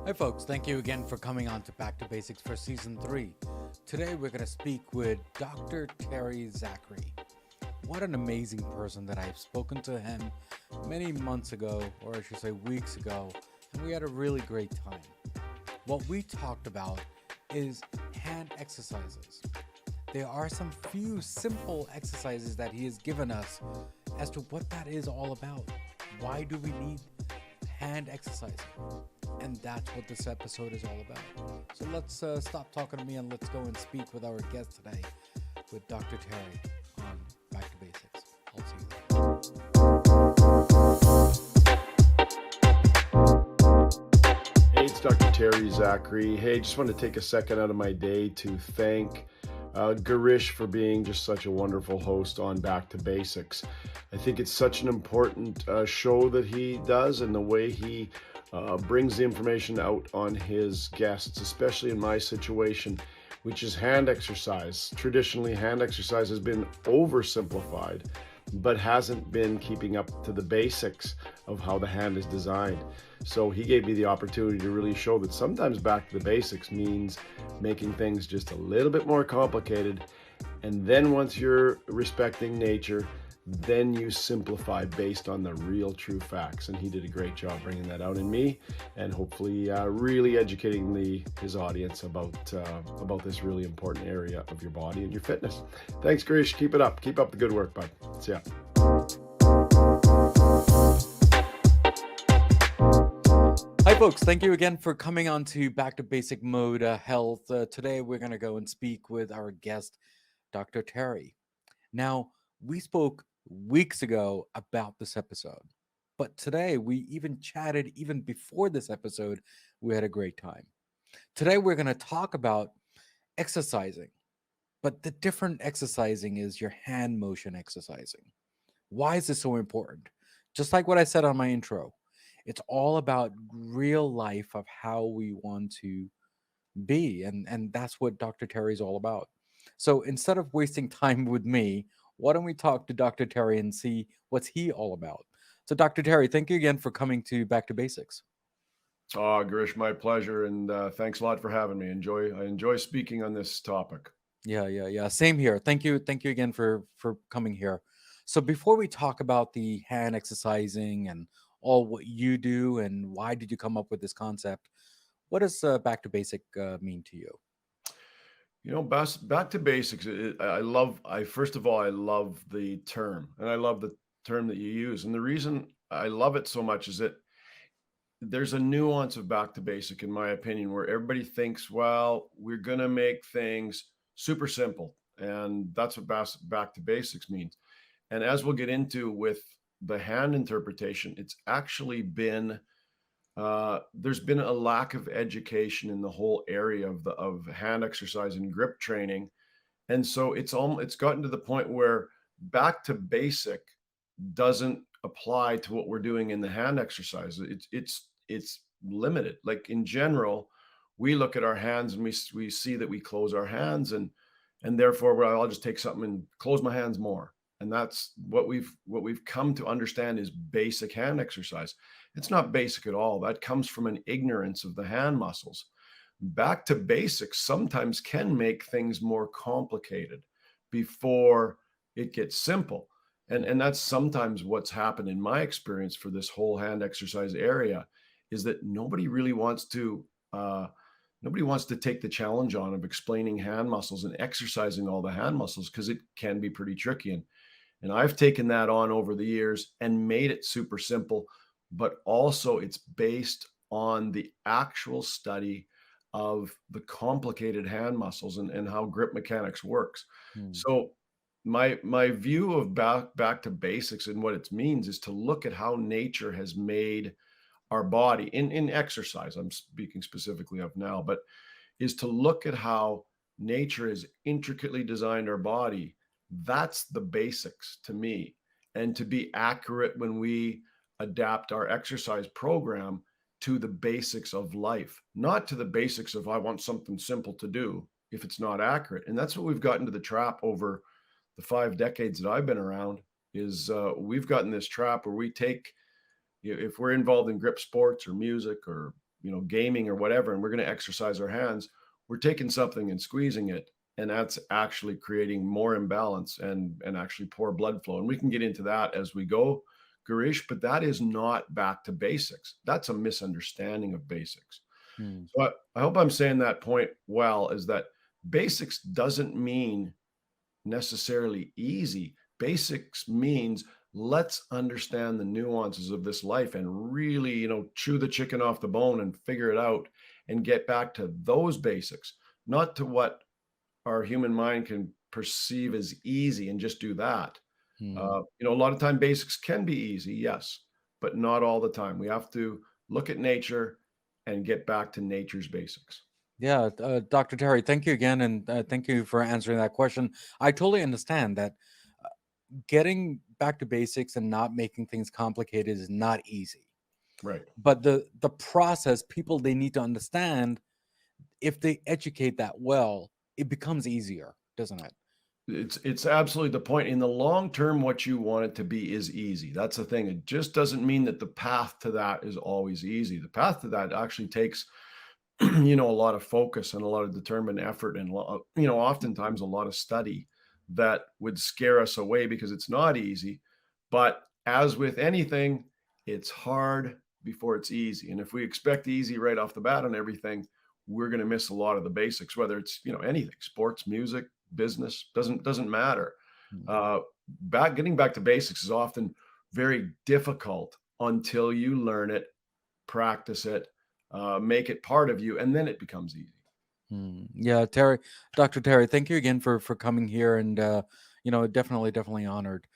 Hi, folks. Thank you again for coming on to Back to Basics for Season 3. Today, we're going to speak with Dr. Terry Zachary. What an amazing person that I've spoken to him many months ago, or I should say weeks ago, and we had a really great time. What we talked about is hand exercises. There are some few simple exercises that he has given us as to what that is all about. Why do we need hand exercising? And that's what this episode is all about. So let's stop talking to me and let's go and speak with our guest today, with Dr. Terry on Back to Basics. I'll see you. Hey, it's Dr. Terry Zachary. Hey, just want to take a second out of my day to thank Girish for being just such a wonderful host on Back to Basics. I think it's such an important show that he does, and the way he brings the information out on his guests, especially in my situation, which is hand exercise. Traditionally, hand exercise has been oversimplified, but hasn't been keeping up to the basics of how the hand is designed. So he gave me the opportunity to really show that sometimes back to the basics means making things just a little bit more complicated. And then once you're respecting nature, then you simplify based on the real true facts. And he did a great job bringing that out in me, and hopefully really educating his audience about this really important area of your body and your fitness. Thanks, Girish. Keep it up. Keep up the good work, bud. See ya. Hi, folks. Thank you again for coming on to Back to Basic Mode Health. Today, we're going to go and speak with our guest, Dr. Terry. Now, we spoke weeks ago about this episode, but today we even chatted even before this episode. We had a great time. Today, we're going to talk about exercising, but the different exercising is your hand motion exercising. Why is this so important? Just like what I said on my intro, it's all about real life of how we want to be. And that's what Dr. Terry is all about. So instead of wasting time with me, why don't we talk to Dr. Terry and see what's he all about? So Dr. Terry, thank you again for coming to Back to Basics. Oh, Girish, my pleasure. And thanks a lot for having me. I enjoy speaking on this topic. Yeah. Same here. Thank you again for coming here. So before we talk about the hand exercising and all what you do and why did you come up with this concept, what does Back to Basic mean to you? You know, back to basics. First of all, I love the term, and I love the term that you use. And the reason I love it so much is that there's a nuance of back to basic, in my opinion, where everybody thinks, well, we're going to make things super simple. And that's what back to basics means. And as we'll get into with the hand interpretation, it's actually been there's been a lack of education in the whole area of hand exercise and grip training, and so it's gotten to the point where back to basic doesn't apply to what we're doing in the hand exercise. It's limited. Like in general, we look at our hands and we see that we close our hands, and therefore, well, I'll just take something and close my hands more. And that's what we've come to understand is basic hand exercise. It's not basic at all. That comes from an ignorance of the hand muscles. Back to basics sometimes can make things more complicated before it gets simple. And that's sometimes what's happened in my experience for this whole hand exercise area, is that nobody wants to take the challenge on of explaining hand muscles and exercising all the hand muscles, because it can be pretty tricky. And I've taken that on over the years and made it super simple, but also it's based on the actual study of the complicated hand muscles and how grip mechanics works. So my view of back to basics and what it means is to look at how nature has made our body in exercise. I'm speaking specifically of now, but is to look at how nature has intricately designed our body. That's the basics to me. And to be accurate when we adapt our exercise program to the basics of life, not to the basics of I want something simple to do if it's not accurate. And that's what we've gotten to the trap over the 5 decades that I've been around, is we've gotten this trap where we take, if we're involved in grip sports or music or gaming or whatever, and we're going to exercise our hands, we're taking something and squeezing it, and that's actually creating more imbalance and actually poor blood flow. And we can get into that as we go, Garish, but that is not back to basics. That's a misunderstanding of basics. Hmm. So I hope I'm saying that point well, is that basics doesn't mean necessarily easy. Basics means let's understand the nuances of this life and really, chew the chicken off the bone and figure it out and get back to those basics, not to what our human mind can perceive as easy and just do that. Hmm. A lot of time basics can be easy, yes, but not all the time. We have to look at nature and get back to nature's basics. Yeah, Dr. Terry, thank you again, and thank you for answering that question. I totally understand that getting back to basics and not making things complicated is not easy. Right. But the process, people they need to understand, if they educate that well, it becomes easier, doesn't it? It's absolutely the point. In the long term, what you want it to be is easy. That's the thing. It just doesn't mean that the path to that is always easy. The path to that actually takes, a lot of focus and a lot of determined effort and, oftentimes a lot of study that would scare us away because it's not easy. But as with anything, it's hard before it's easy. And if we expect easy right off the bat on everything, we're going to miss a lot of the basics, whether it's, anything, sports, music, business, doesn't matter. Hmm. Uh, getting back to basics is often very difficult until you learn it, practice it, make it part of you, and then it becomes easy. Yeah, Terry, Dr. Terry, thank you again for coming here, and definitely honored.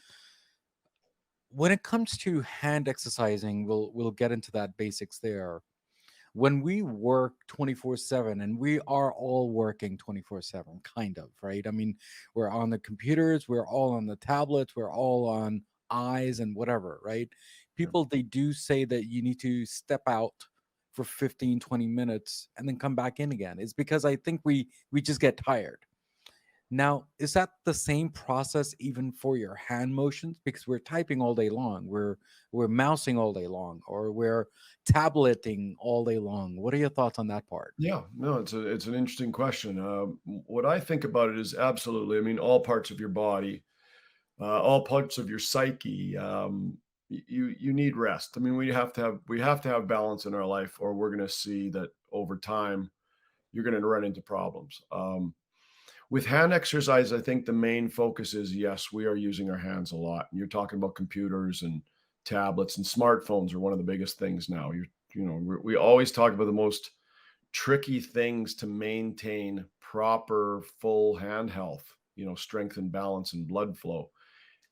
When it comes to hand exercising, we'll get into that basics there. When we work 24/7, and we are all working 24/7, kind of, right? I mean, we're on the computers, we're all on the tablets, we're all on eyes and whatever, right? Yeah. People, they do say that you need to step out for 15-20 minutes and then come back in again. It's because I think we just get tired. Now, is that the same process even for your hand motions? Because we're typing all day long, we're mousing all day long, or we're tableting all day long. What are your thoughts on that part? Yeah, no, it's an interesting question. What I think about it is absolutely. I mean, all parts of your body, all parts of your psyche. You need rest. I mean, we have to have balance in our life, or we're going to see that over time you're going to run into problems. With hand exercise, I think the main focus is yes, we are using our hands a lot. And you're talking about computers and tablets and smartphones are one of the biggest things now. We always talk about the most tricky things to maintain proper full hand health, strength and balance and blood flow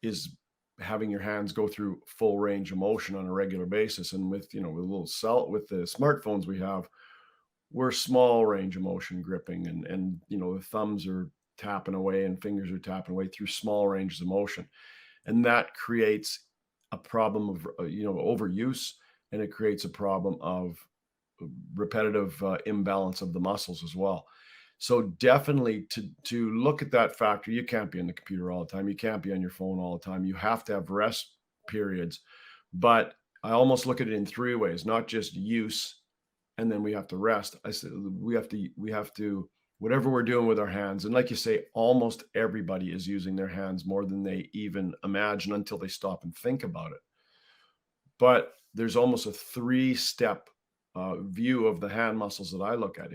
is having your hands go through full range of motion on a regular basis. And with a little cell with the smartphones we have, we're small range of motion gripping and the thumbs are tapping away and fingers are tapping away through small ranges of motion. And that creates a problem of overuse, and it creates a problem of repetitive imbalance of the muscles as well. So definitely to look at that factor, you can't be on the computer all the time. You can't be on your phone all the time. You have to have rest periods. But I almost look at it in three ways, not just use and then we have to rest. I said we have to whatever we're doing with our hands. And like you say, almost everybody is using their hands more than they even imagine until they stop and think about it. But there's almost a three-step view of the hand muscles that I look at.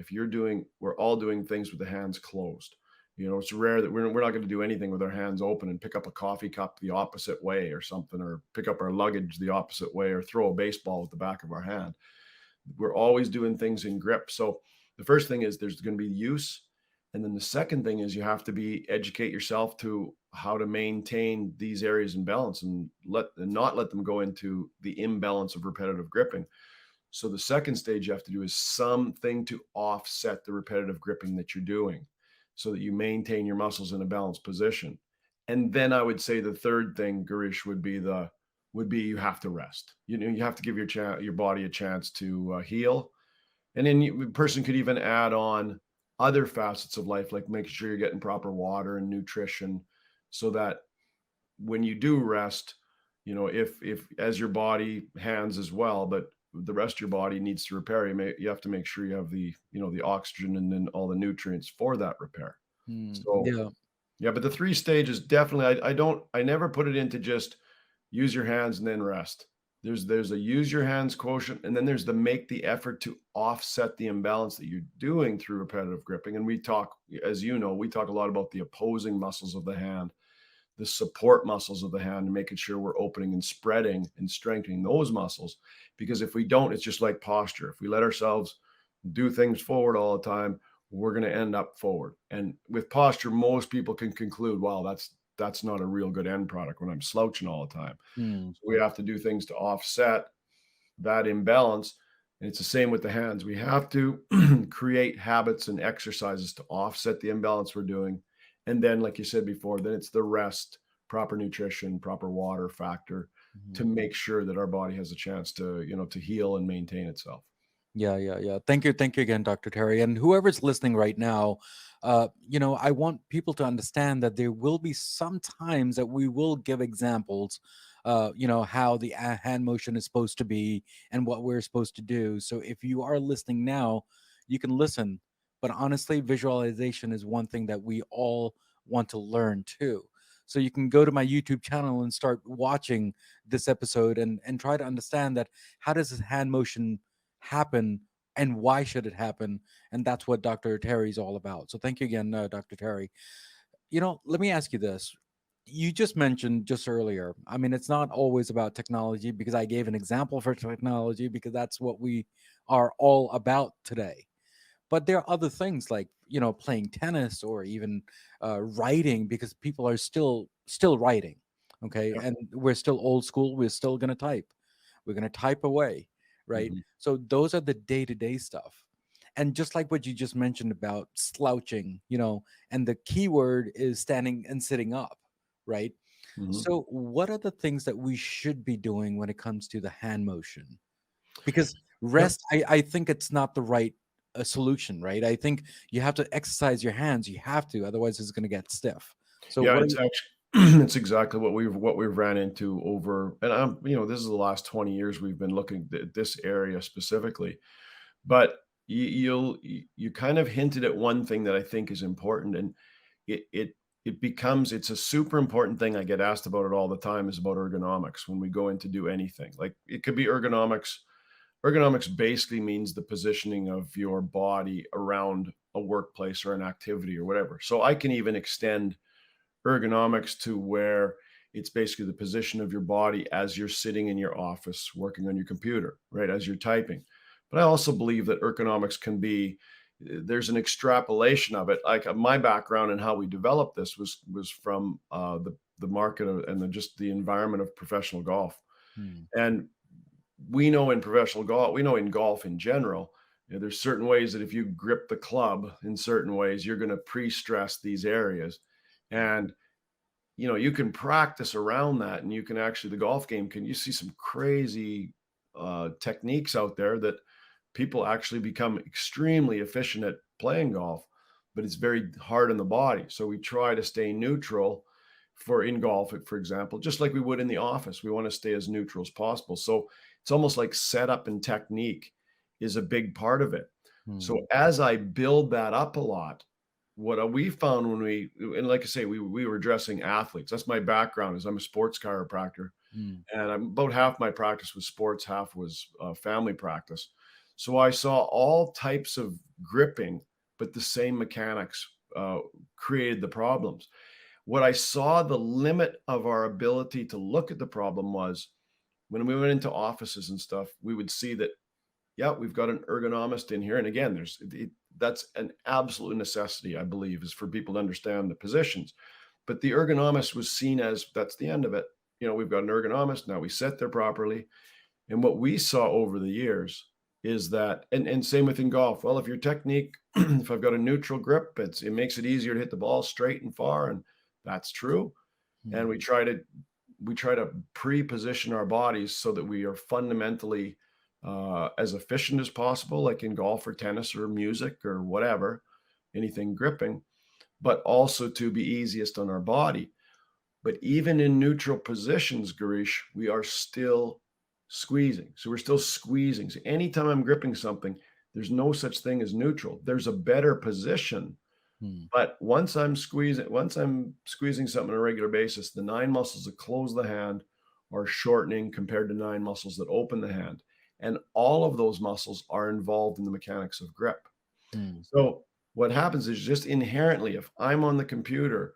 We're all doing things with the hands closed. It's rare that we're not going to do anything with our hands open and pick up a coffee cup the opposite way or something, or pick up our luggage the opposite way, or throw a baseball with the back of our hand. We're always doing things in grip. So the first thing is there's going to be use. And then the second thing is you have to educate yourself to how to maintain these areas in balance and not let them go into the imbalance of repetitive gripping. So the second stage you have to do is something to offset the repetitive gripping that you're doing so that you maintain your muscles in a balanced position. And then I would say the third thing, Girish, would be you have to rest. You have to give your body a chance to heal. And then the person could even add on other facets of life, like making sure you're getting proper water and nutrition so that when you do rest, if as your body, hands as well, but the rest of your body needs to repair. You have to make sure you have the oxygen and then all the nutrients for that repair. So Yeah. yeah, but the 3 stages definitely, I never put it into just use your hands and then rest. There's a use your hands quotient, and then there's the make the effort to offset the imbalance that you're doing through repetitive gripping. And we talk, as you know, we talk a lot about the opposing muscles of the hand, the support muscles of the hand, and making sure we're opening and spreading and strengthening those muscles. Because if we don't, it's just like posture. If we let ourselves do things forward all the time, we're going to end up forward. And with posture, most people can conclude, wow, that's not a real good end product when I'm slouching all the time. Mm. So we have to do things to offset that imbalance. And it's the same with the hands. We have to create habits and exercises to offset the imbalance we're doing. And then, like you said before, then it's the rest, proper nutrition, proper water factor to Mhm. make sure that our body has a chance to, to heal and maintain itself. Yeah, yeah, yeah. Thank you again, Dr. Terry. And whoever's listening right now, I want people to understand that there will be some times that we will give examples, how the hand motion is supposed to be and what we're supposed to do. So if you are listening now, you can listen. But honestly, visualization is one thing that we all want to learn too. So you can go to my YouTube channel and start watching this episode and try to understand that how does this hand motion happen and why should it happen, and that's what Dr. Terry's all about. So thank you again, Dr. Terry. Let me ask you this. You just mentioned just earlier, I mean, it's not always about technology, because I gave an example for technology because that's what we are all about today. But there are other things like, playing tennis or even writing, because people are still writing. Okay, Yep. and we're still old school, we're still going to type, we're going to type away, right? Mhm. So those are the day-to-day stuff. And just like what you just mentioned about slouching, and the key word is standing and sitting up, right? Mhm. So what are the things that we should be doing when it comes to the hand motion? Because Yep. rest, I think it's not the right solution, right? I think you have to exercise your hands, you have to, otherwise it's going to get stiff. So Yeah, what are it's you? actually it's exactly what we've ran into over, and this is the last 20 years we've been looking at this area specifically. But you kind of hinted at one thing that I think is important, and it's a super important thing. I get asked about it all the time, is about ergonomics when we go in to do anything. Like, it could be ergonomics. Ergonomics basically means the positioning of your body around a workplace or an activity or whatever. So I can even extend ergonomics to where it's basically the position of your body as you're sitting in your office working on your computer, right? As you're typing. But I also believe that ergonomics can be, there's an extrapolation of it. Like, my background and how we developed this was from the market and just the environment of professional golf. Hmm. And we know in professional golf, we know in golf in general, there's certain ways that if you grip the club in certain ways, you're going to pre-stress these areas. And you can practice around that, and you can actually, the golf game can, you see some crazy techniques out there that people actually become extremely efficient at playing golf, but it's very hard on the body. So we try to stay neutral for in golf, for example, just like we would in the office. We want to stay as neutral as possible. So it's almost like setup and technique is a big part of it. Hmm. So as I build that up a lot, what we found when and like I say, we were addressing athletes. That's my background, is I'm a sports chiropractor, Hmm. and about half my practice was sports, half was family practice. So I saw all types of gripping, but the same mechanics created the problems. What I saw the limit of our ability to look at the problem was when we went into offices and stuff, we would see that, yeah, we've got an ergonomist in here. And again, that's an absolute necessity, I believe, is for people to understand the positions. But the ergonomist was seen as, that's the end of it. We've got an ergonomist. Now we sit there properly. And what we saw over the years is that, and same within golf. Well, if your technique, if I've got a neutral grip, it makes it easier to hit the ball straight and far. And that's true. And Hmm. we try to pre-position our bodies so that we are fundamentally as efficient as possible, like in golf or tennis or music or whatever, anything gripping, but also to be easiest on our body. But even in neutral positions, Girish, we are still squeezing. So we're still squeezing. So anytime I'm gripping something, there's no such thing as neutral. There's a better position. Hmm. But once I'm squeezing something on a regular basis, the nine muscles that close the hand are shortening compared to nine muscles that open the hand. And all of those muscles are involved in the mechanics of grip. Hmm. So what happens is just inherently, if I'm on the computer,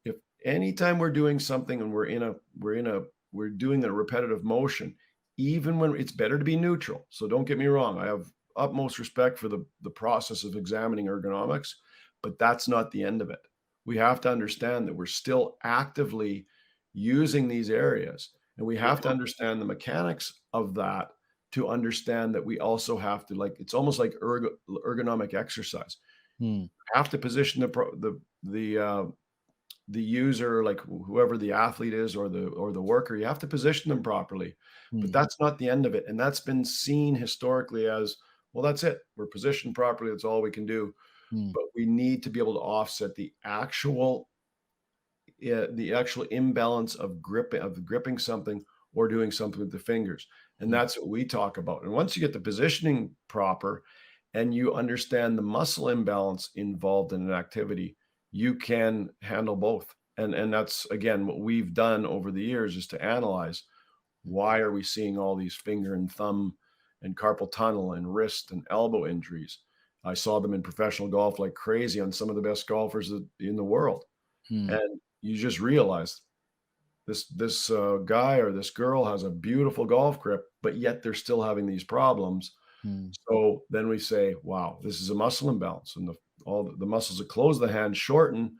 if anytime we're doing something and we're doing a repetitive motion, even when it's better to be neutral. So don't get me wrong, I have utmost respect for the process of examining ergonomics, but that's not the end of it. We have to understand that we're still actively using these areas, and we have to understand the mechanics of that to understand that we also have to, like, it's almost like ergonomic exercise. Hmm. Have to position the user, like whoever the athlete is or the worker, you have to position them properly. But Hmm. that's not the end of it. And that's been seen historically as, well, that's it. We're positioned properly. That's all we can do. Hmm. But we need to be able to offset the actual imbalance of gripping something or doing something with the fingers. And Hmm. that's what we talk about. And once you get the positioning proper and you understand the muscle imbalance involved in an activity, you can handle both. And that's again what we've done over the years, is to analyze, why are we seeing all these finger and thumb and carpal tunnel and wrist and elbow injuries? I saw them in professional golf like crazy on some of the best golfers in the world. Hmm. And you just realize this guy or this girl has a beautiful golf grip, but yet they're still having these problems. Hmm. So then we say, wow, this is a muscle imbalance, and all the muscles that close the hand shorten.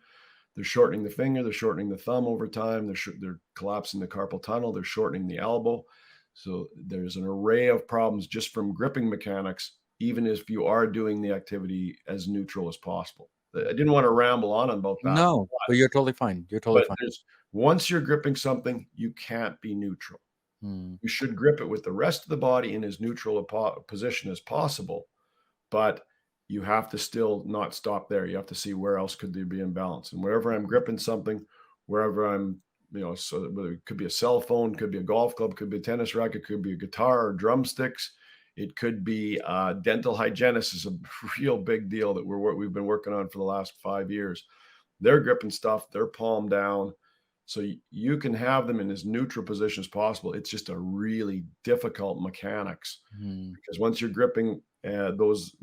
They're shortening the finger, they're shortening the thumb over time. They're collapsing the carpal tunnel, they're shortening the elbow. So there's an array of problems just from gripping mechanics, even if you are doing the activity as neutral as possible. I didn't want to ramble on about that, No, but you're totally fine. You're totally but fine. there's once you're gripping something, you can't be neutral. Hmm. You should grip it with the rest of the body in as neutral a position as possible, but you have to still not stop there. You have to see where else could there be imbalance. And wherever I'm gripping something, wherever I'm, so whether it could be a cell phone, could be a golf club, could be a tennis racket, could be a guitar or drumsticks. It could be dental hygienist is a real big deal that we've been working on for the last 5 years. They're gripping stuff, they're palm down. So you can have them in as neutral position as possible. It's just a really difficult mechanics, Hmm. because once you're gripping, those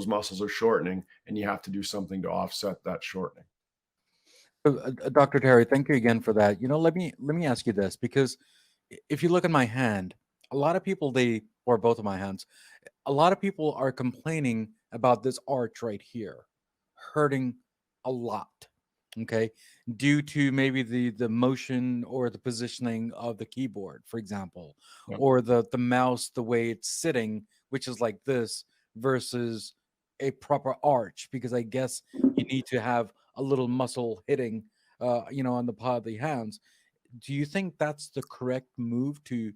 muscles are shortening, and you have to do something to offset that shortening. Dr. Terry, thank you again for that. Let me ask you this, because if you look at my hand, a lot of people, or both of my hands, a lot of people are complaining about this arch right here hurting a lot. Okay, due to maybe the motion or the positioning of the keyboard, for example, Yep. or the mouse, the way it's sitting, which is like this versus a proper arch, because I guess you need to have a little muscle hitting on the pod of the hands. Do you think that's the correct move to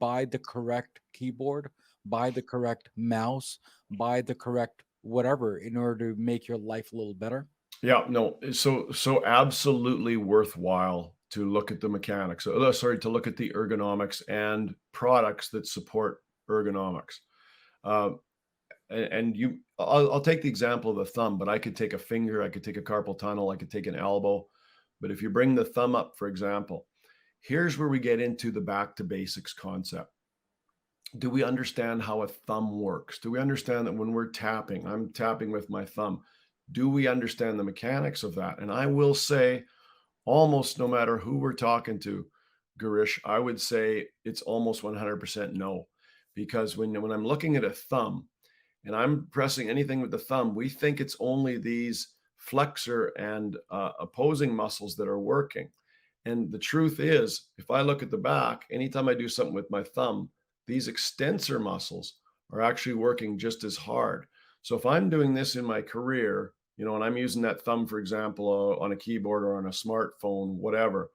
buy the correct keyboard, buy the correct mouse, buy the correct whatever in order to make your life a little better? Yeah, no, so absolutely worthwhile to look at the mechanics. Sorry, to look at the ergonomics and products that support ergonomics. Uh, and I'll take the example of the thumb, but I could take a finger, I could take a carpal tunnel, I could take an elbow. But if you bring the thumb up, for example, here's where we get into the back to basics concept. Do we understand how a thumb works? Do we understand that when we're tapping, I'm tapping with my thumb? Do we understand the mechanics of that? And I will say, almost no matter who we're talking to, Girish, I would say it's almost 100% no. Because when I'm looking at a thumb and I'm pressing anything with the thumb, we think it's only these flexor and opposing muscles that are working. And the truth is, if I look at the back, anytime I do something with my thumb, these extensor muscles are actually working just as hard. So if I'm doing this in my career, and I'm using that thumb, for example, on a keyboard or on a smartphone, whatever,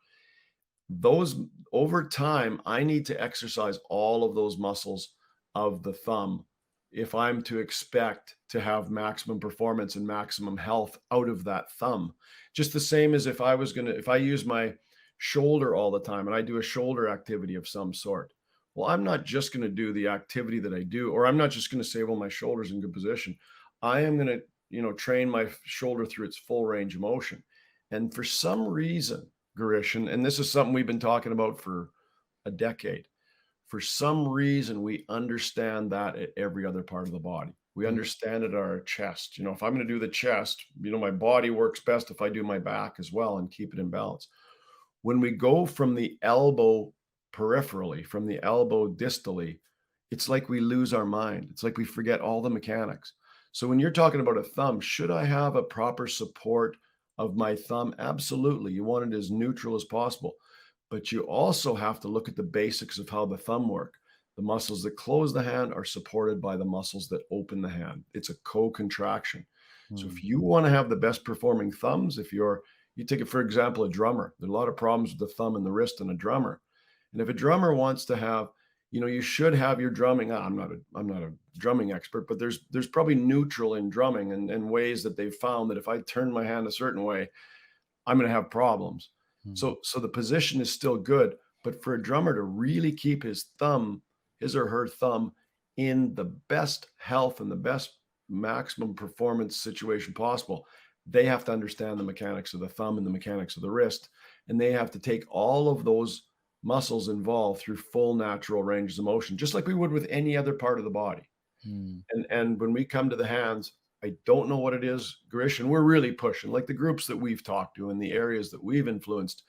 those over time, I need to exercise all of those muscles of the thumb if I'm to expect to have maximum performance and maximum health out of that thumb. Just the same as if I use my shoulder all the time and I do a shoulder activity of some sort. well, I'm not just going to do the activity that I do, or I'm not just going to say, well, my shoulder's in good position. I am going to, train my shoulder through its full range of motion. And for some reason, Girish, and this is something we've been talking about for a decade. For some reason, we understand that at every other part of the body. We Mm, understand it at our chest. If I'm going to do the chest, my body works best if I do my back as well and keep it in balance. When we go from the elbow peripherally, from the elbow distally, it's like we lose our mind. It's like we forget all the mechanics. So when you're talking about a thumb, should I have a proper support of my thumb? Absolutely. You want it as neutral as possible. But you also have to look at the basics of how the thumb work. The muscles that close the hand are supported by the muscles that open the hand. It's a co-contraction. So mm, if you want to have the best performing thumbs, you take it, for example, a drummer. There are a lot of problems with the thumb and the wrist in a drummer. And if a drummer wants to have, you should have your drumming. I'm not a drumming expert, but there's probably neutral in drumming and ways that they've found that if I turn my hand a certain way, I'm going to have problems. mm, So the position is still good, but for a drummer to really keep his or her thumb in the best health and the best maximum performance situation possible, they have to understand the mechanics of the thumb and the mechanics of the wrist, and they have to take all of those muscles involved through full natural ranges of motion, just like we would with any other part of the body. mm. And when we come to the hands, I don't know what it is, Girish, and we're really pushing, like the groups that we've talked to in the areas that we've influenced.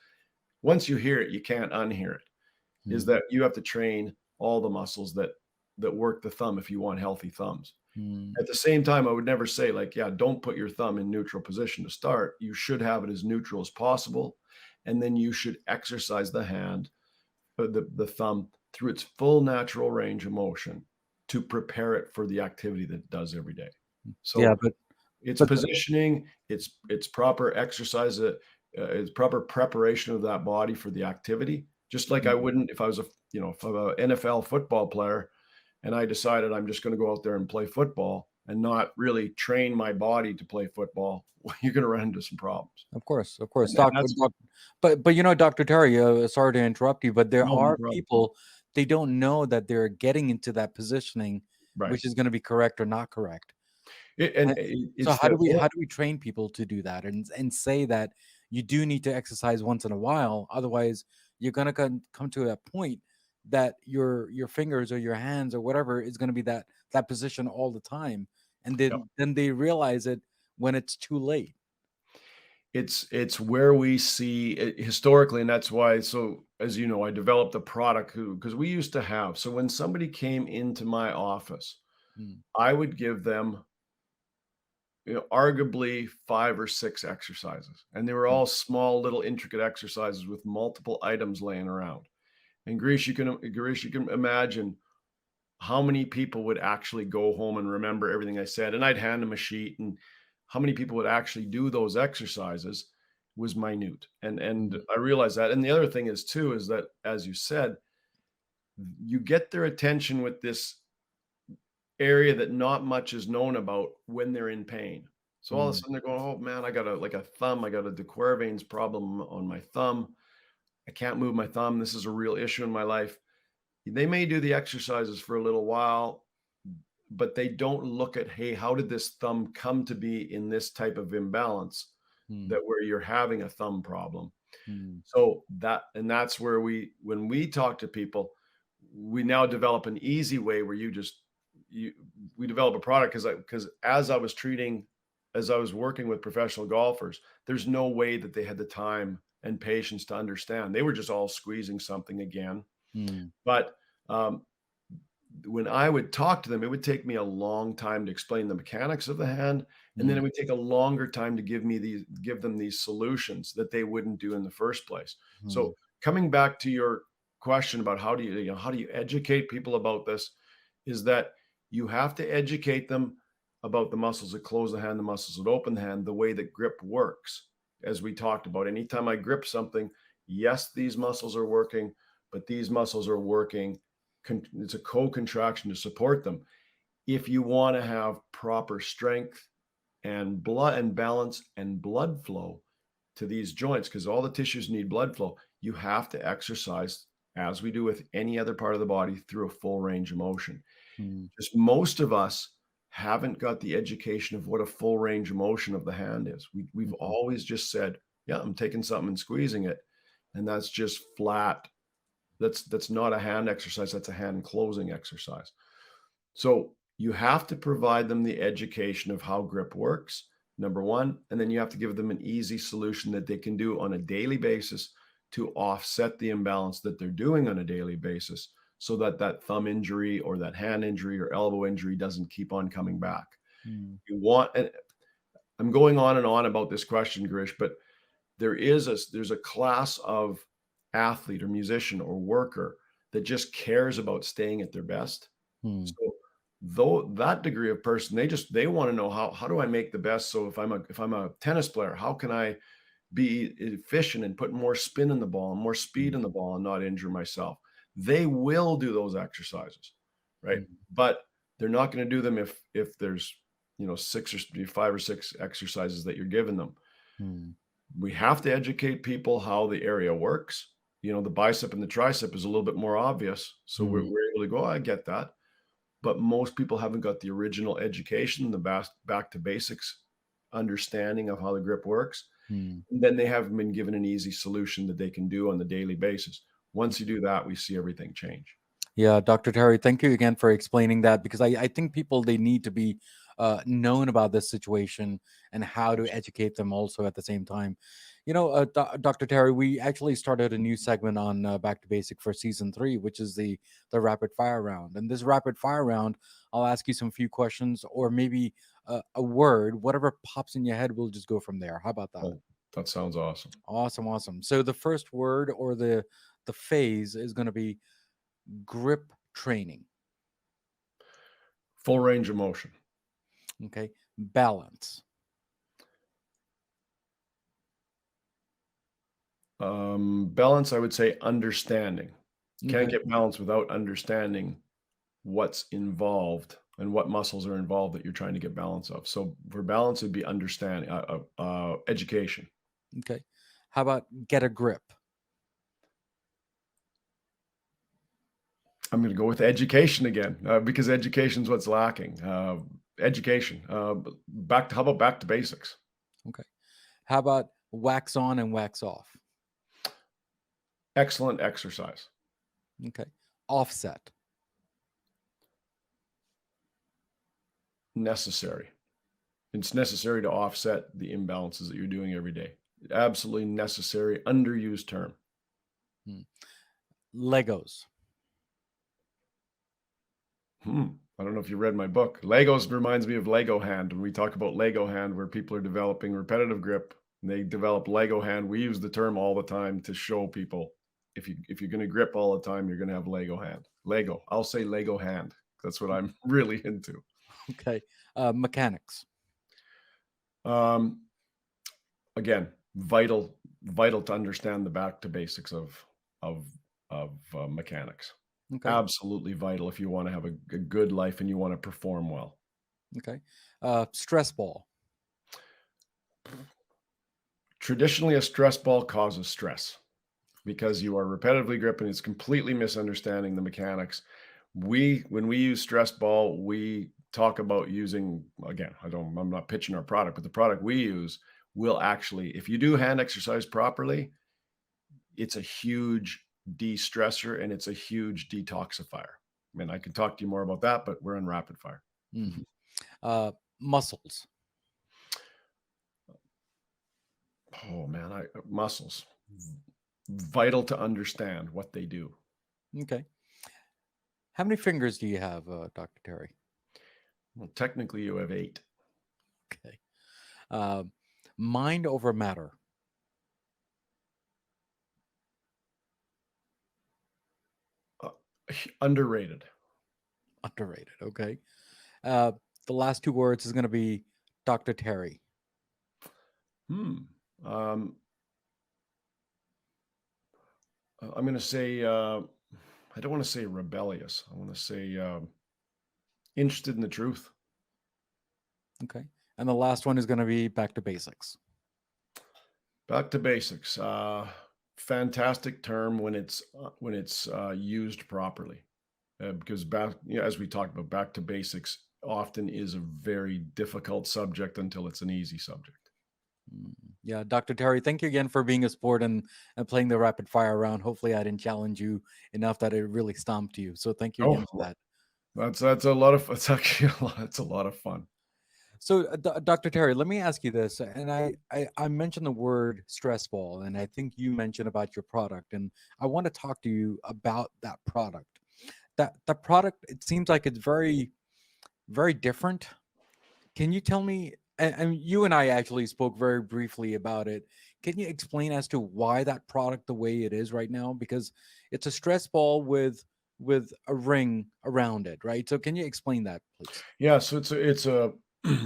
Once you hear it, you can't unhear it. Is Mm, that you have to train all the muscles that work the thumb if you want healthy thumbs. mm, At the same time, I would never say like, yeah, don't put your thumb in neutral position to start. You should have it as neutral as possible, and then you should exercise the hand, the thumb through its full natural range of motion to prepare it for the activity that it does every day. yeah, So it's but positioning, it's proper exercise, it's proper preparation of that body for the activity. Just like I mm, wouldn't if I was if I'm an NFL football player and I decided I'm just going to go out there and play football and not really train my body to play football, well, you're going to run into some problems. of course, And that's but Dr. Terry, sorry to interrupt you, but there no, no are problem. people, they don't know that they're getting into that positioning, Right. which is going to be correct or not correct. And Uh, So it's the how do we train people to do that and say that you do need to exercise once in a while, otherwise you're gonna come to a point that your fingers or your hands or whatever is gonna be that position all the time, and then they realize it when it's too late. It's where we see it historically, and that's why, so as you know, I developed a product because we used to have, so when somebody came into my office, Mm, I would give them, arguably 5 or 6 exercises, and they were mm, all small, little intricate exercises with multiple items laying around. And Girish, you can imagine how many people would actually go home and remember everything I said, and I'd hand them a sheet, and how many people would actually do those exercises was minute. And mm, I realized that. And the other thing is too, is that as you said, you get their attention with this area that not much is known about when they're in pain. So all of a mm, sudden they're going, oh man, I got I got a de Quervain's problem on my thumb. I can't move my thumb. This is a real issue in my life. They may do the exercises for a little while, but they don't look at, hey, how did this thumb come to be in this type of imbalance mm, that where you're having a thumb problem. mm, So that's where when we talk to people, we now develop an easy way where you we develop a product because as I was working with professional golfers, there's no way that they had the time and patience to understand. They were just all squeezing something again. mm, But um, when I would talk to them, it would take me a long time to explain the mechanics of the hand, and then mm, it would take a longer time to give them these solutions that they wouldn't do in the first place. mm, So coming back to your question about how do you educate people about this, is that you have to educate them about the muscles that close the hand, the muscles that open the hand, the way that grip works. As we talked about, anytime I grip something, yes, these muscles are working, but these muscles are working, it's a co-contraction to support them. If you want to have proper strength and blood and balance and blood flow to these joints, because all the tissues need blood flow, you have to exercise as we do with any other part of the body, through a full range of motion. Mm, Just most of us haven't got the education of what a full range of motion of the hand is. We've mhm, always just said, yeah, I'm taking something and squeezing it. And that's just flat. That's not a hand exercise. That's a hand closing exercise. So you have to provide them the education of how grip works, number one, and then you have to give them an easy solution that they can do on a daily basis to offset the imbalance that they're doing on a daily basis so that that thumb injury or that hand injury or elbow injury doesn't keep on coming back. mm, You want, and I'm going on and on about this question, Girish, but there's a class of athlete or musician or worker that just cares about staying at their best. mm, So though that degree of person, they want to know how do I make the best? So if I'm a tennis player, how can I be efficient and put more spin in the ball and more speed mm, in the ball and not injure myself? They will do those exercises, right? mm, But they're not going to do them if there's six or five or six exercises that you're giving them. mm, We have to educate people how the area works. The bicep and the tricep is a little bit more obvious. So we're, mm, we're able to go, "Oh, I get that." But most people haven't got the original education, the back to basics understanding of how the grip works. mm. And then they haven't been given an easy solution that they can do on the daily basis. Once you do that, we see everything change. Yeah, Dr. Terry, thank you again for explaining that because I think people they need to be known about this situation and how to educate them also at the same time. Dr. Terry, we actually started a new segment on Back to Basic for season 3, which is the rapid fire round. And this rapid fire round, I'll ask you some few questions or maybe a word, whatever pops in your head. We'll just go from there. How about that? Oh, that sounds awesome. Awesome, awesome. So the first word or the phase is going to be grip training. Full range of motion. Okay. Balance. Balance, I would say understanding. Can't Okay. get balance without understanding what's involved and what muscles are involved that you're trying to get balance of. So for balance, it'd be understanding, education. Okay. How about get a grip? I'm going to go with education again because education is what's lacking. Education. How about back to basics? Okay. How about wax on and wax off? Excellent exercise. Okay. Offset. Necessary. It's necessary to offset the imbalances that you're doing every day. Absolutely necessary. Underused term. Hmm. Legos. I don't know if you read my book. Legos reminds me of Lego hand. When we talk about Lego hand, where people are developing repetitive grip, and they develop Lego hand. We use the term all the time to show people if you're going to grip all the time, you're going to have Lego hand. Lego. I'll say Lego hand. That's what I'm really into. Okay. Mechanics. Um, Again, vital to understand the back to basics of mechanics. Okay. Absolutely vital if you want to have a good life and you want to perform well. Okay. Stress ball. Traditionally, a stress ball causes stress because you are repetitively gripping. It's completely misunderstanding the mechanics. When we use stress ball, we talk about using, again, I'm not pitching our product, but the product we use will actually, if you do hand exercise properly, it's a huge de-stressor and it's a huge detoxifier. I mean, I can talk to you more about that, but we're in rapid fire. Mhm. Muscles. Oh man, muscles. Vital to understand what they do. Okay. How many fingers do you have, Dr. Terry? Well, technically you have 8. Okay. Uh, mind over matter. Uh, Underrated. Underrated. Okay. Uh, the last two words is going to be Dr. Terry. Hmm. Um, I'm going to say, I don't want to say rebellious. I want to say interested in the truth. Okay. And the last one is going to be back to basics. Back to basics. fantastic term when it's used properly. Because as we talked about, back to basics often is a very difficult subject until it's an easy subject. Mm. Yeah, Dr. Terry, thank you again for being a sport and playing the rapid fire round. Hopefully, I didn't challenge you enough that it really stomped you. So, thank you Oh, again for that. that's a lot of it's actually it's a lot of fun. So, Dr. Terry, let me ask you this. And I mentioned the word stress ball, and I think you mentioned about your product. And I want to talk to you about that product. That product, it seems like it's very, very different. Can you tell me? And you and I actually spoke very briefly about it. Can you explain as to why that product the way it is right now? Because it's a stress ball with a ring around it, right? So, can you explain that, please? Yeah, so it's a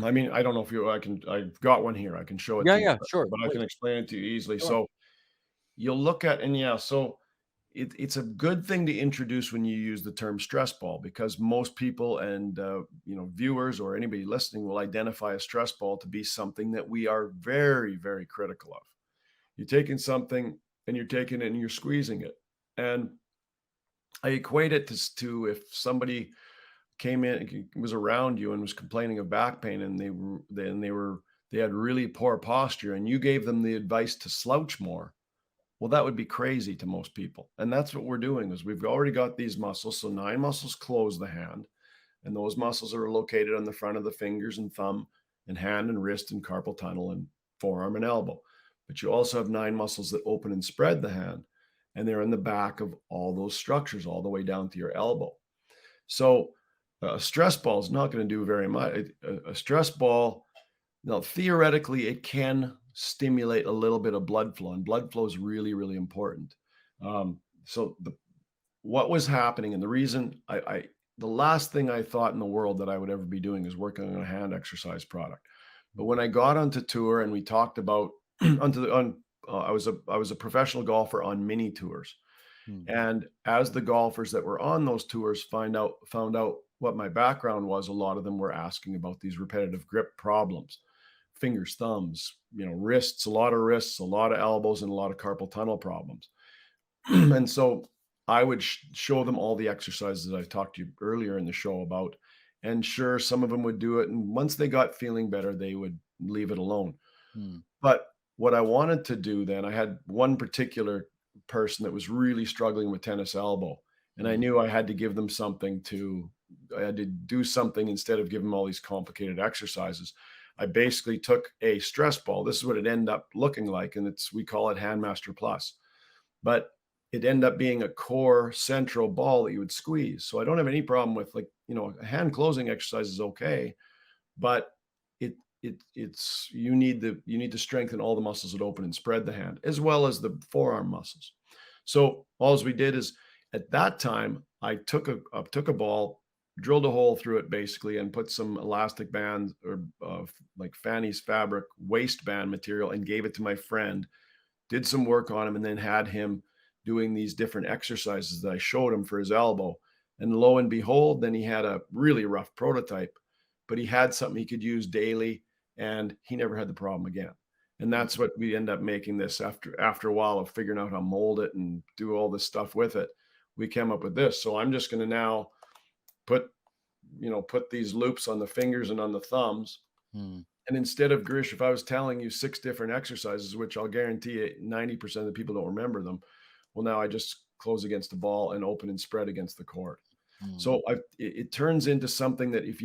I mean, I don't know if I've got one here. I can show it Yeah, to you, yeah, sure, but I can please. explain it to you easily. Sure. So you'll look at and yeah, so it's a good thing to introduce when you use the term stress ball because most people and viewers or anybody listening will identify a stress ball to be something that we are very, very critical of. You're taking something and you're taking it and you're squeezing it. And I equate it to if somebody came in was around you and was complaining of back pain and they had really poor posture and you gave them the advice to slouch more. Well, that would be crazy to most people. And that's what we're doing is we've already got these muscles. So 9 muscles close the hand, and those muscles are located on the front of the fingers and thumb and hand and wrist and carpal tunnel and forearm and elbow. But you also have 9 muscles that open and spread the hand, and they're in the back of all those structures all the way down to your elbow. So a stress ball is not going to do very much. A stress ball, now theoretically, it can stimulate a little bit of blood flow, and blood flow is really, really important. So what was happening, and the reason the last thing I thought in the world that I would ever be doing is working on a hand exercise product. But when I got onto tour and we talked about onto the on, I was a professional golfer on mini tours, Mm, and as the golfers that were on those tours found out what my background was, a lot of them were asking about these repetitive grip problems, fingers, thumbs, wrists, a lot of wrists, a lot of elbows, and a lot of carpal tunnel problems. And so I would show them all the exercises that I talked to you earlier in the show about. And sure, some of them would do it. And once they got feeling better, they would leave it alone. mm, But what I wanted to do then, I had one particular person that was really struggling with tennis elbow. And I mm, knew I had to give them I had to do something instead of giving them all these complicated exercises. I basically took a stress ball. This is what it ended up looking like. And we call it Handmaster Plus. But it ended up being a core central ball that you would squeeze. So I don't have any problem with a hand closing exercise is okay, but it's you need to strengthen all the muscles that open and spread the hand as well as the forearm muscles. So all we did is at that time I took a ball, drilled a hole through it basically, and put some elastic bands or like Fanny's fabric waistband material and gave it to my friend, did some work on him, and then had him doing these different exercises that I showed him for his elbow. And lo and behold, then he had a really rough prototype, but he had something he could use daily, and he never had the problem again. And that's mm, what we end up making this after a while of figuring out how to mold it and do all this stuff with it. We came up with this. So I'm just going to now put put these loops on the fingers and on the thumbs, mm. and instead of Girish, if I was telling you 6 different exercises, which I'll guarantee you 90% of the people don't remember them, well, now I just close against the ball and open and spread against the court. Mm, So it turns into something that if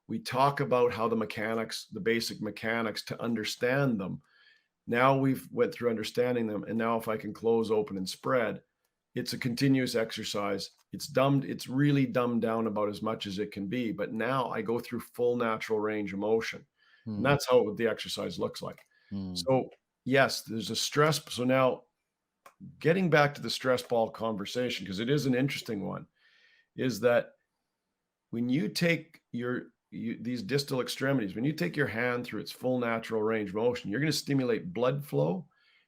we talk about how the basic mechanics to understand them. Now we've went through understanding them, and now if I can close, open, and spread, it's a continuous exercise. It's really dumbed down about as much as it can be. But now I go through full natural range of motion. And mm, that's how the exercise looks like. mm, So yes, there's a stress. So now getting back to the stress ball conversation, because it is an interesting one, is that when you take these distal extremities, when you take your hand through its full natural range of motion, you're going to stimulate blood flow,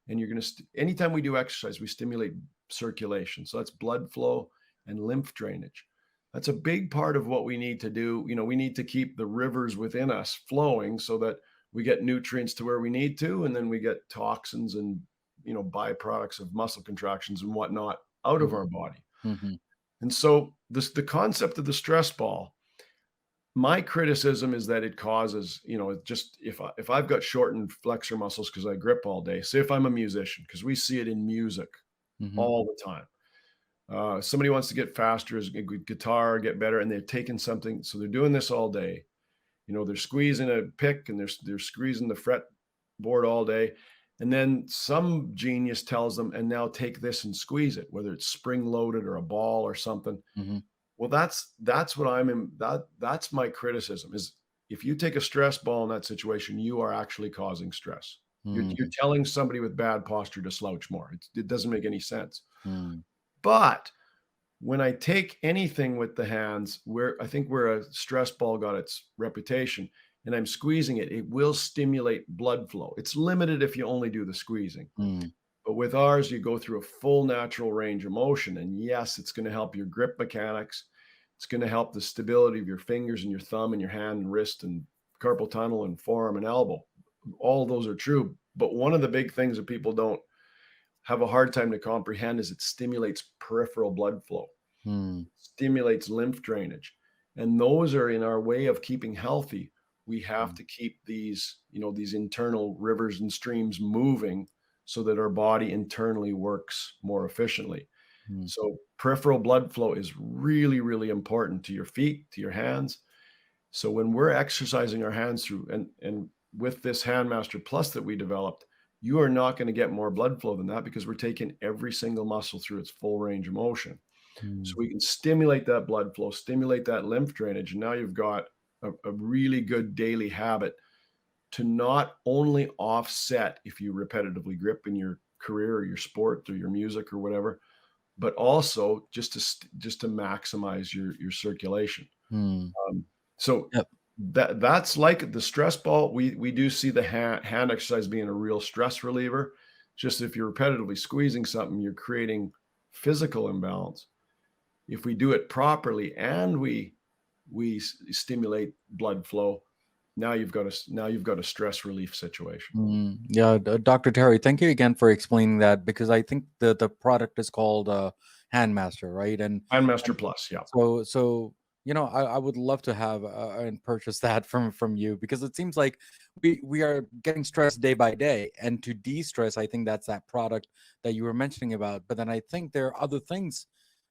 and you're going to anytime we do exercise, we stimulate circulation. So that's blood flow and lymph drainage. That's a big part of what we need to do. We need to keep the rivers within us flowing so that we get nutrients to where we need to, and then we get toxins and byproducts of muscle contractions and whatnot out of our body. Mm-hmm. And so the concept of the stress ball, my criticism is that it causes, just if I've got shortened flexor muscles because I grip all day, say if I'm a musician, because we see it in music Mm-hmm. all the time. Somebody wants to get faster as a guitar, get better, and they're taking something. So they're doing this all day. They're squeezing a pick and they're squeezing the fretboard all day. And then some genius tells them, and now take this and squeeze it, whether it's spring loaded or a ball or something. Mm-hmm. Well, that's what I'm in. That's my criticism is if you take a stress ball in that situation, you are actually causing stress. You're telling somebody with bad posture to slouch more. It doesn't make any sense. Mm-hmm. But when I take anything with the hands, I think where a stress ball got its reputation, and I'm squeezing it, it will stimulate blood flow. It's limited if you only do the squeezing. Mm-hmm. But with ours, you go through a full natural range of motion. And yes, it's going to help your grip mechanics. It's going to help the stability of your fingers and your thumb and your hand and wrist and carpal tunnel and forearm and elbow. All those are true. But one of the big things that people don't have a hard time to comprehend is it stimulates peripheral blood flow, stimulates lymph drainage. And those are in our way of keeping healthy. We have to keep these internal rivers and streams moving so that our body internally works more efficiently. So peripheral blood flow is really, really important to your feet, to your hands. So when we're exercising our hands through, and with this Handmaster Plus that we developed, you are not going to get more blood flow than that because we're taking every single muscle through its full range of motion. So we can stimulate that blood flow, stimulate that lymph drainage. And now you've got a really good daily habit to not only offset if you repetitively grip in your career or your sport or your music or whatever, but also just to maximize your circulation. So Yep. that's like the stress ball. We do see the hand exercise being a real stress reliever. Just if you're repetitively squeezing something, you're creating physical imbalance. If we do it properly and we stimulate blood flow, now you've got a stress relief situation. Yeah, Dr. Terry, thank you again for explaining that because I think the product is called Handmaster, right? Handmaster And Plus, yeah. so I would love to have and purchase that from you because it seems like we are getting stressed day by day, and to de-stress, I think that's that product that you were mentioning about. But then I think there are other things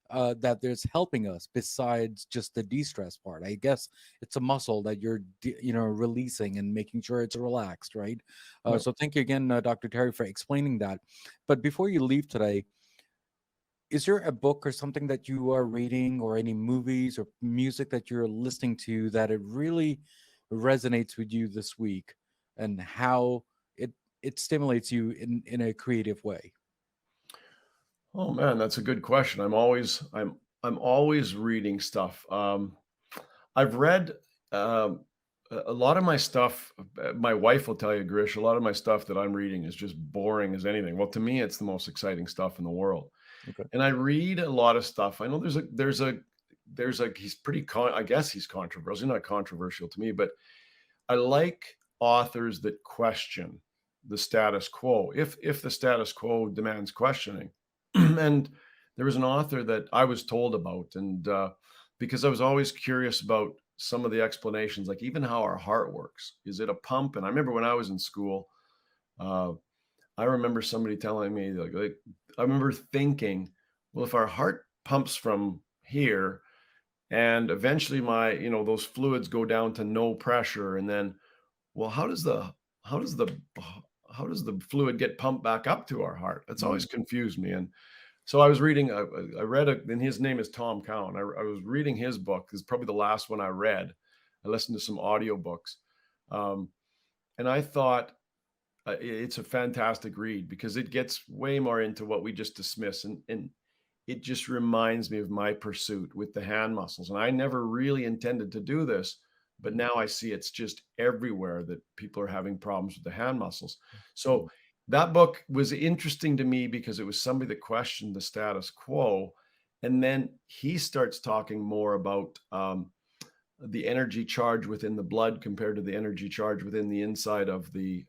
that there's helping us besides just the de-stress part. I guess it's a muscle that you're releasing and making sure it's relaxed, right? Yeah. So thank you again, Dr. Terry, for explaining that. But before you leave today, is there a book or something that you are reading or any movies or music that you're listening to that it really resonates with you this week and how it stimulates you in a creative way? Oh man, that's a good question. I'm always reading stuff. I've read a lot of my stuff. My wife will tell you, Girish, a lot of my stuff that I'm reading is just boring as anything. Well, to me, it's the most exciting stuff in the world. Okay. And I read a lot of stuff. I know he's I guess he's controversial. He's not controversial to me, but I like authors that question the status quo if the status quo demands questioning. And there was an author that I was told about, and because I was always curious about some of the explanations, like even how our heart works. Is it a pump? And I remember when I was in school, uh, I remember somebody telling me, like I remember thinking, well, if our heart pumps from here and eventually those fluids go down to no pressure, and then, well, how does the how does the fluid get pumped back up to our heart? That's always confused me. And so I was reading, I read and his name is Tom Cowan. I was reading his book. It's probably the last one I read. I listened to some audiobooks. And I thought it's a fantastic read because it gets way more into what we just dismiss. And it just reminds me of my pursuit with the hand muscles. And I never really intended to do this, but now I see it's just everywhere that people are having problems with the hand muscles. So that book was interesting to me because it was somebody that questioned the status quo. And then he starts talking more about the energy charge within the blood compared to the energy charge within the inside of the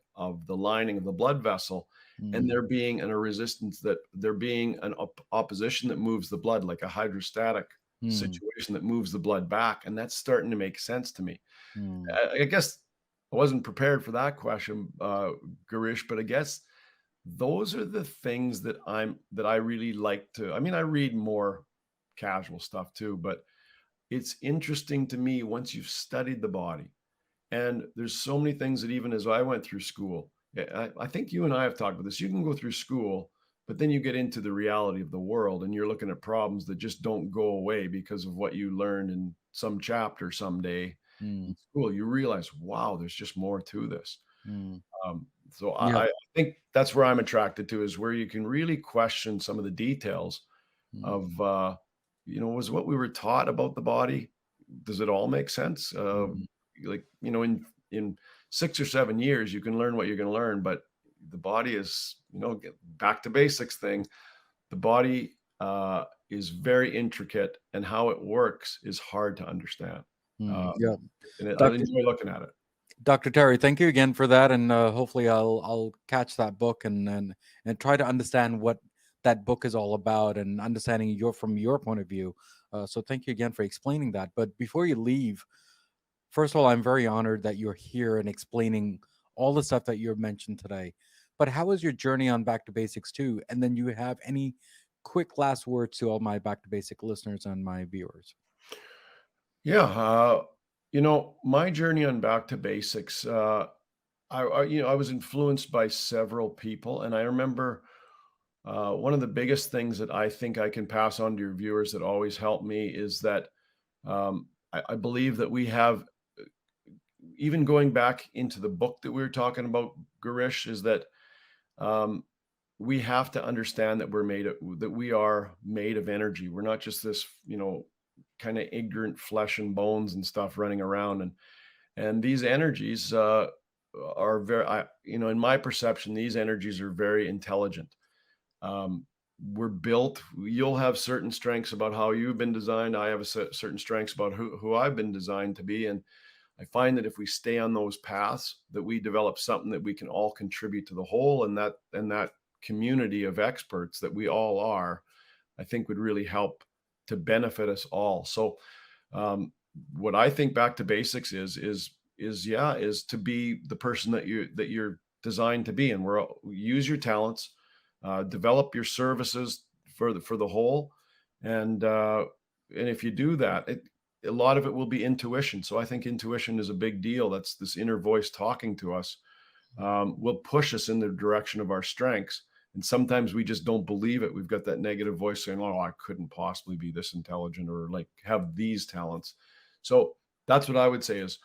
lining of the blood vessel. and mm, there being a resistance, that there being an opposition that moves the blood, like a hydrostatic mm, situation that moves the blood back. And that's starting to make sense to me. mm, I guess I wasn't prepared for that question, Girish, but I guess those are the things that I really like to. I mean, I read more casual stuff too, but it's interesting to me once you've studied the body. And there's so many things that, even as I went through school, I think you and I have talked about this. You can go through school, but then you get into the reality of the world and you're looking at problems that just don't go away because of what you learned in some chapter someday mm, in school. You realize, wow, there's just more to this. mm. So Yeah. I think that's where I'm attracted to, is where you can really question some of the details Mm, of, was what we were taught about the body, does it all make sense? mm, Like, in 6 or 7 years, you can learn what you're going to learn, but the body is, get back to basics thing. The body is very intricate, and how it works is hard to understand. mm. Um, Yeah. and I Dr. enjoy looking at it. Dr. Terry, thank you again for that, and hopefully I'll catch that book and try to understand what that book is all about and understanding from your point of view. So thank you again for explaining that. But before you leave, first of all, I'm very honored that you're here and explaining all the stuff that you've mentioned today. But how was your journey on Back to Basics too? And then you have any quick last words to all my Back to Basic listeners and my viewers? Yeah, my journey on Back to Basics, I was influenced by several people, and I remember one of the biggest things that I think I can pass on to your viewers that always helped me is that I believe that we have, even going back into the book that we were talking about, Garish, is that um, we have to understand that that we are made of energy. We're not just this, kind of ignorant flesh and bones and stuff running around. And these energies are very, in my perception, these energies are very intelligent. Um, we're built. You'll have certain strengths about how you've been designed. I have certain strengths about who I've been designed to be. And I find that if we stay on those paths, that we develop something that we can all contribute to the whole, and that community of experts that we all are, I think would really help to benefit us all. So, um, what I think Back to Basics is to be the person that you're designed to be, and use your talents, develop your services for the whole, and if you do that, a lot of it will be intuition. So I think intuition is a big deal. That's this inner voice talking to us, will push us in the direction of our strengths. And sometimes we just don't believe it. We've got that negative voice saying, "Oh, I couldn't possibly be this intelligent or like have these talents." So that's what I would say is,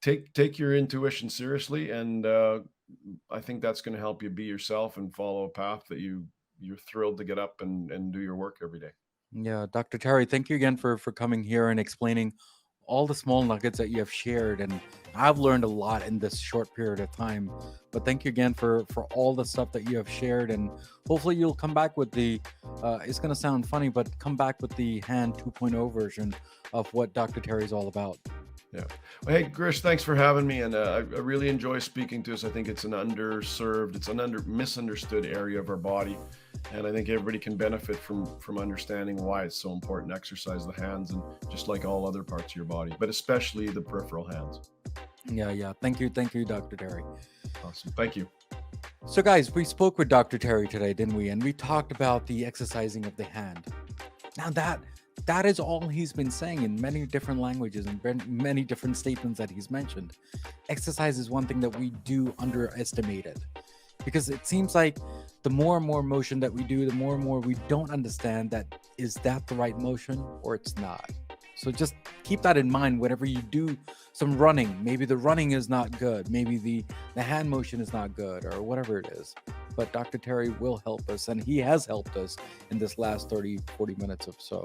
take your intuition seriously, and I think that's going to help you be yourself and follow a path that you're thrilled to get up and do your work every day. Yeah, Dr. Terry, thank you again for coming here and explaining all the small nuggets that you have shared. And I've learned a lot in this short period of time. But thank you again for all the stuff that you have shared. And hopefully you'll come back with it's going to sound funny, but come back with the Hand 2.0 version of what Dr. Terry is all about. Yeah. Well, hey, Grish, thanks for having me. And I really enjoy speaking to us. I think it's an underserved, it's an misunderstood area of our body. And I think everybody can benefit from understanding why it's so important to exercise the hands, and just like all other parts of your body, but especially the peripheral hands. Yeah, yeah. Thank you. Thank you, Dr. Terry. Awesome. Thank you. So, guys, we spoke with Dr. Terry today, didn't we? And we talked about the exercising of the hand. Now that is all he's been saying in many different languages and many different statements that he's mentioned. Exercise is one thing that we do underestimate it, because it seems like the more and more motion that we do, the more and more we don't understand that is that the right motion or it's not. So just keep that in mind whenever you do some running. Maybe the running is not good. Maybe the hand motion is not good, or whatever it is. But Dr. Terry will help us, and he has helped us in this last 30, 40 minutes or so.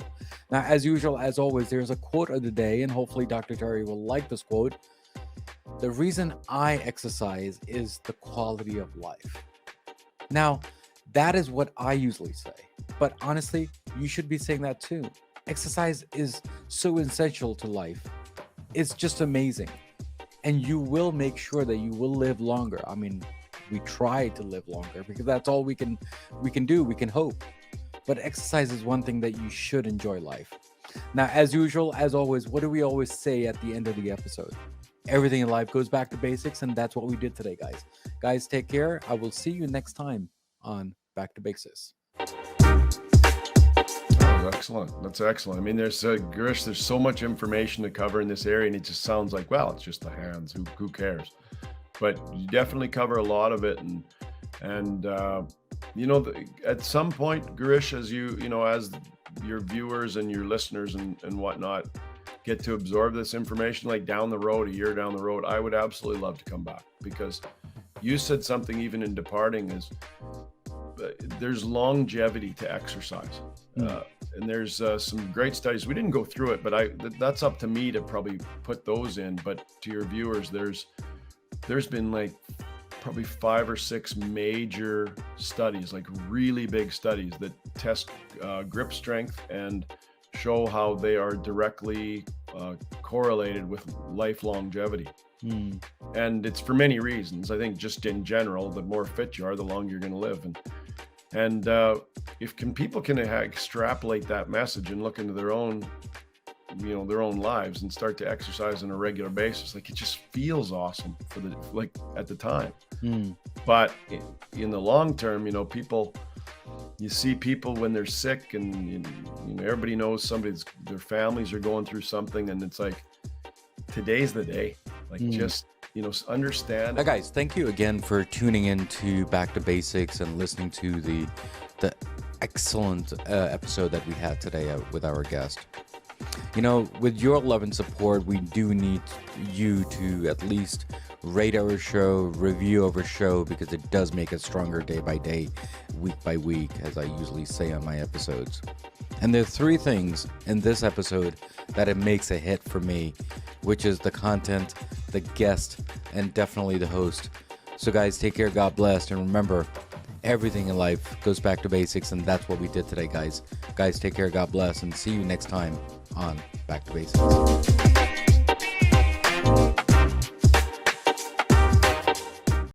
Now, as usual, as always, there's a quote of the day, and hopefully Dr. Terry will like this quote. The reason I exercise is the quality of life. Now, that is what I usually say. But honestly, you should be saying that too. Exercise is so essential to life. It's just amazing. And you will make sure that you will live longer. I mean, we try to live longer, because that's all we can do. We can hope. But exercise is one thing that you should enjoy life. Now, as usual, as always, what do we always say at the end of the episode? Everything in life goes back to basics, and that's what we did today, guys. Guys, take care. I will see you next time on Back to Basics. Excellent. That's excellent. I mean, there's Girish, there's so much information to cover in this area, and it just sounds like, well, it's just the hands. Who cares? But you definitely cover a lot of it, and at some point, Girish, as as your viewers and your listeners and whatnot get to absorb this information, like down the road, a year down the road, I would absolutely love to come back, because you said something even in departing is there's longevity to exercise. And there's some great studies. We didn't go through it, but that's up to me to probably put those in. But to your viewers, there's been like probably 5 or 6 major studies, like really big studies that test grip strength and show how they are directly correlated with life longevity. And it's for many reasons. I think just in general, the more fit you are, the longer you're going to live. And if people can extrapolate that message and look into their own lives and start to exercise on a regular basis, like, it just feels awesome at the time. But in the long term, you see people when they're sick, and everybody knows their families are going through something, and it's like, today's the day. Like, just understand. Guys, thank you again for tuning in to Back to Basics and listening to the excellent episode that we had today with our guest. With your love and support, we do need you to at least rate our show, review our show, because it does make us stronger day by day, week by week, as I usually say on my episodes. And there are 3 things in this episode that it makes a hit for me, which is the content, the guest, and definitely the host. So guys, take care, God bless, and remember, everything in life goes back to basics, and that's what we did today, guys. Guys, take care, God bless, and see you next time on Back to Basics.